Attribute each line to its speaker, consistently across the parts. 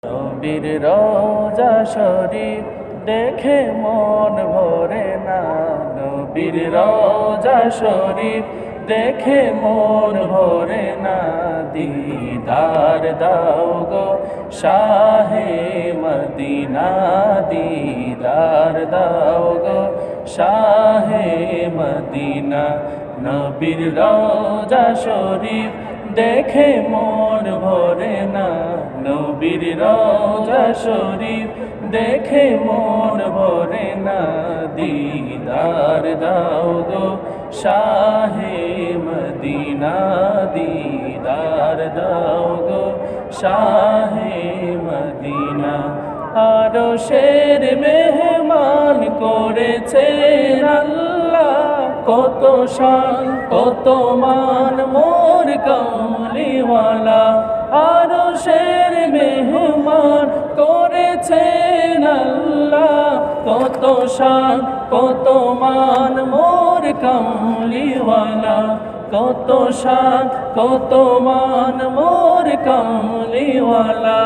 Speaker 1: নবীর রওজা শরীফ দেখে মন ভরে না, নবীর রওজা শরীফ দেখে মন ভরে না। দিদার দাও গো শাহে মদিনা, দিদার দাও গো শাহে মদিনা। নবীর রওজা শরীফ দেখে মন ভরে না, নবীর রওজা শরীফ দেখে মন ভরে না। দিদার দাও গো শাহে মদিনা, দিদার দাও গো শাহে মদিনা। আরশের মেহমান করেছেন আল্লাহ, কত শান কত মান মোর কামলিওয়ালা। আরশের মেহমান করেছেন আল্লাহ, কত শান কত মান মোর কামলিওয়ালা। কত শান কত মান মোর কামলিওয়ালা।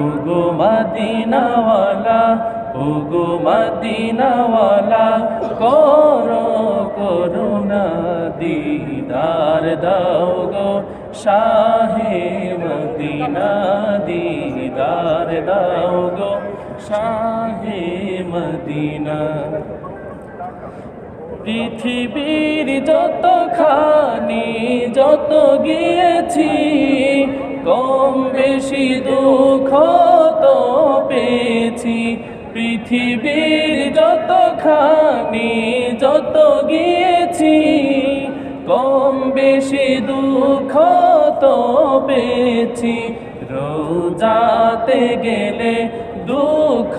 Speaker 1: ওগো মদিনাওয়ালা, ওগো মদিনাওয়ালা, করো করুণা। দিদার দাও গো শাহে মদিনা, দিদার দাও গো শাহে মদিনা। পৃথিবীর যতখানি যত গিয়েছি, কম বেশি দুঃখ তো পেয়েছি। পৃথিবীর যতখানি যত গিয়েছি, কম বেশি দুঃখ তো পেয়েছি। রোজাতে গেলে দুঃখ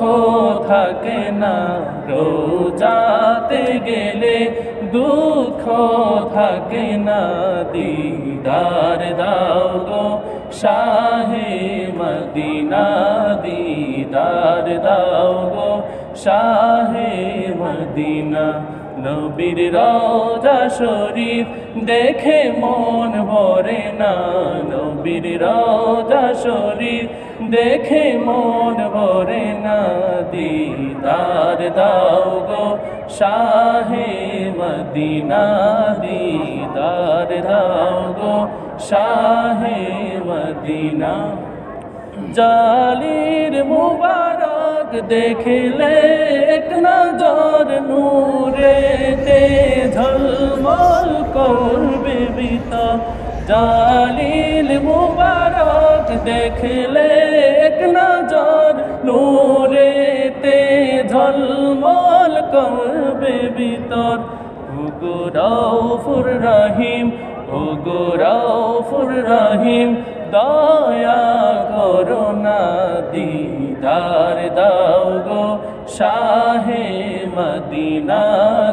Speaker 1: থাকে না, রোজাতে গেলে দুঃখ থাকে না। দিদার দাও গো শাহে মদিনা, দিদার দাও গো শাহে মদিনা। নবীর রওজা শরীফ দেখে মন ভরে না, নবীর রওজা শরীফ দেখে মন ভরে না। দিদার দাও গো শাহে মদিনা, দিদার দাও গো শাহে মদিনা। জালির মুবারক দেখলে এক নজর নূরেতে ঝলমল করবে ভিতর। জালিল মুবারক দেখলে এক নজর নূরেতে ঝলমল করবে ভিতর। ওগো রউফুর রহিম, ওগো রউফুর রহিম, দয়া করো না। দিদার দাও গো শাহে মদিনা,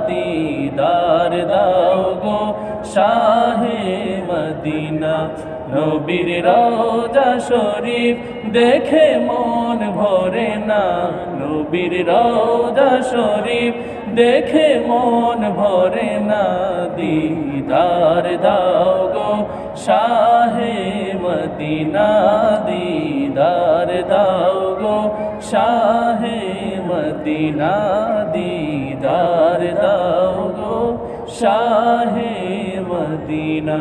Speaker 1: দিদার দাও গো শাহে মদিনা। নবীর রওজা শরীফ দেখে মন ভরে না, নবীর রওজা শরীফ দেখে মন ভরে না। দিদার দাও গো শাহে মদিনা, দিদার দাও গো শাহে মদিনা, দিদার দাও গো শাহে মদিনা।